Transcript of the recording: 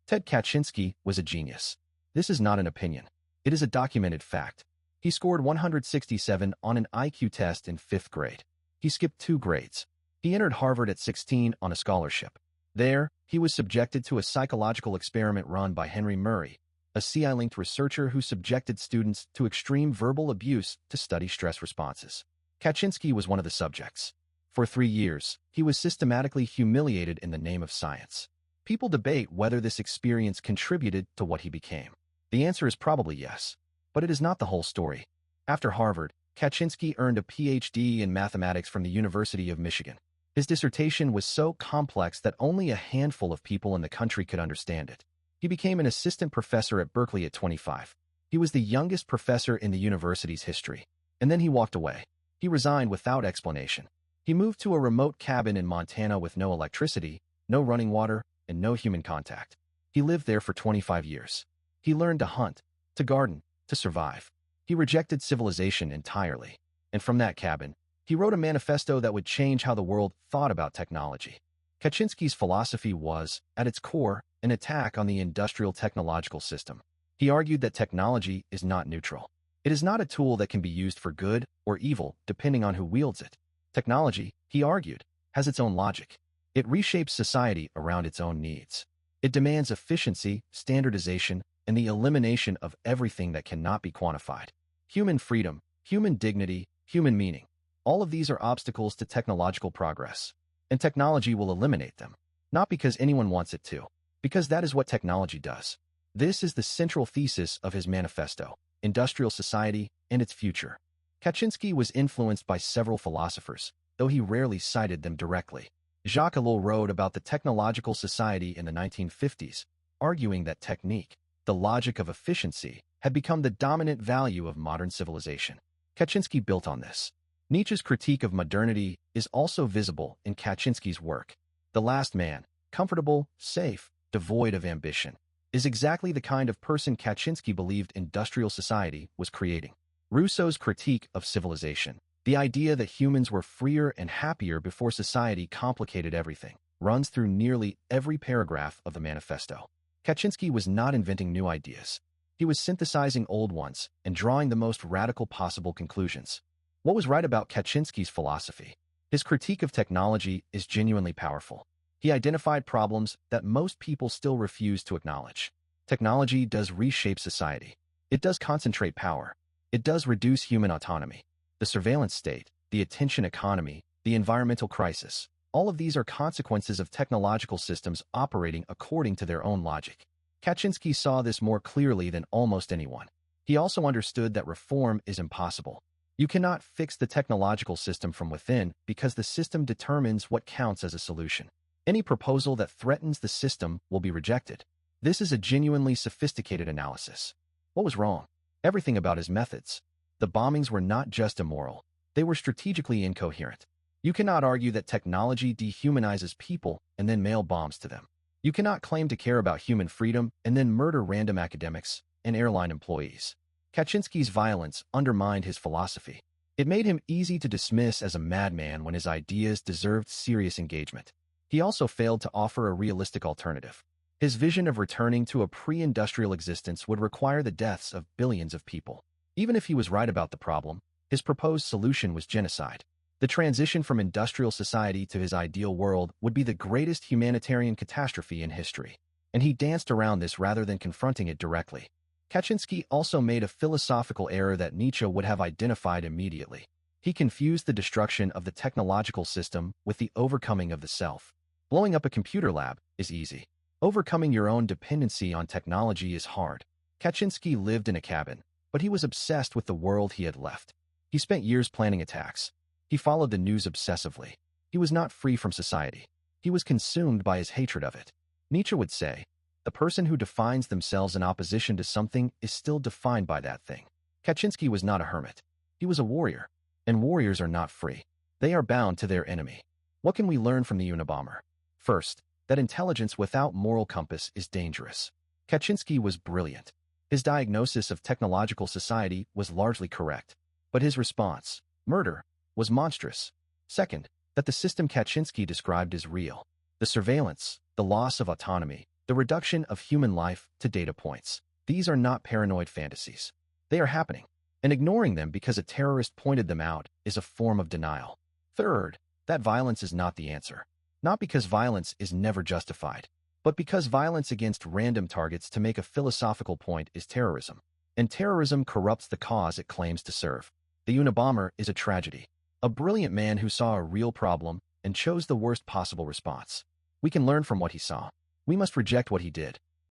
Ted Kaczynski was a genius. This is not an opinion. It is a documented fact. He scored 167 on an IQ test in 5th grade. He skipped 2 grades. He entered Harvard at 16 on a scholarship. There, he was subjected to a psychological experiment run by Henry Murray, a CIA-linked researcher who subjected students to extreme verbal abuse to study stress responses. Kaczynski was one of the subjects. For 3 years, he was systematically humiliated in the name of science. People debate whether this experience contributed to what he became. The answer is probably yes, but it is not the whole story. After Harvard, Kaczynski earned a PhD in mathematics from the University of Michigan. His dissertation was so complex that only a handful of people in the country could understand it. He became an assistant professor at Berkeley at 25. He was the youngest professor in the university's history. And then he walked away. He resigned without explanation. He moved to a remote cabin in Montana with no electricity, no running water, and no human contact. He lived there for 25 years. He learned to hunt, to garden, to survive. He rejected civilization entirely. And from that cabin, he wrote a manifesto that would change how the world thought about technology. Kaczynski's philosophy was, at its core, an attack on the industrial technological system. He argued that technology is not neutral. It is not a tool that can be used for good or evil depending on who wields it. Technology, he argued, has its own logic. It reshapes society around its own needs. It demands efficiency, standardization, and the elimination of everything that cannot be quantified. Human freedom, human dignity, human meaning. All of these are obstacles to technological progress, and technology will eliminate them. Not because anyone wants it to, because that is what technology does. This is the central thesis of his manifesto, Industrial Society and Its Future. Kaczynski was influenced by several philosophers, though he rarely cited them directly. Jacques Ellul wrote about the technological society in the 1950s, arguing that technique, the logic of efficiency, had become the dominant value of modern civilization. Kaczynski built on this. Nietzsche's critique of modernity is also visible in Kaczynski's work. The last man, comfortable, safe, devoid of ambition, is exactly the kind of person Kaczynski believed industrial society was creating. Rousseau's critique of civilization, the idea that humans were freer and happier before society complicated everything, runs through nearly every paragraph of the manifesto. Kaczynski was not inventing new ideas. He was synthesizing old ones and drawing the most radical possible conclusions. What was right about Kaczynski's philosophy? His critique of technology is genuinely powerful. He identified problems that most people still refuse to acknowledge. Technology does reshape society. It does concentrate power. It does reduce human autonomy. The surveillance state, the attention economy, the environmental crisis, all of these are consequences of technological systems operating according to their own logic. Kaczynski saw this more clearly than almost anyone. He also understood that reform is impossible. You cannot fix the technological system from within because the system determines what counts as a solution. Any proposal that threatens the system will be rejected. This is a genuinely sophisticated analysis. What was wrong? Everything about his methods. The bombings were not just immoral. They were strategically incoherent. You cannot argue that technology dehumanizes people and then mail bombs to them. You cannot claim to care about human freedom and then murder random academics and airline employees. Kaczynski's violence undermined his philosophy. It made him easy to dismiss as a madman when his ideas deserved serious engagement. He also failed to offer a realistic alternative. His vision of returning to a pre-industrial existence would require the deaths of billions of people. Even if he was right about the problem, his proposed solution was genocide. The transition from industrial society to his ideal world would be the greatest humanitarian catastrophe in history. And he danced around this rather than confronting it directly. Kaczynski also made a philosophical error that Nietzsche would have identified immediately. He confused the destruction of the technological system with the overcoming of the self. Blowing up a computer lab is easy. Overcoming your own dependency on technology is hard. Kaczynski lived in a cabin, but he was obsessed with the world he had left. He spent years planning attacks. He followed the news obsessively. He was not free from society. He was consumed by his hatred of it. Nietzsche would say, the person who defines themselves in opposition to something is still defined by that thing. Kaczynski was not a hermit. He was a warrior. And warriors are not free. They are bound to their enemy. What can we learn from the Unabomber? First, that intelligence without moral compass is dangerous. Kaczynski was brilliant. His diagnosis of technological society was largely correct. But his response, murder, was monstrous. Second, that the system Kaczynski described is real. The surveillance, the loss of autonomy, the reduction of human life to data points. These are not paranoid fantasies. They are happening, and ignoring them because a terrorist pointed them out is a form of denial. Third, that violence is not the answer. Not because violence is never justified, but because violence against random targets to make a philosophical point is terrorism. And terrorism corrupts the cause it claims to serve. The Unabomber is a tragedy. A brilliant man who saw a real problem and chose the worst possible response. We can learn from what he saw. We must reject what he did.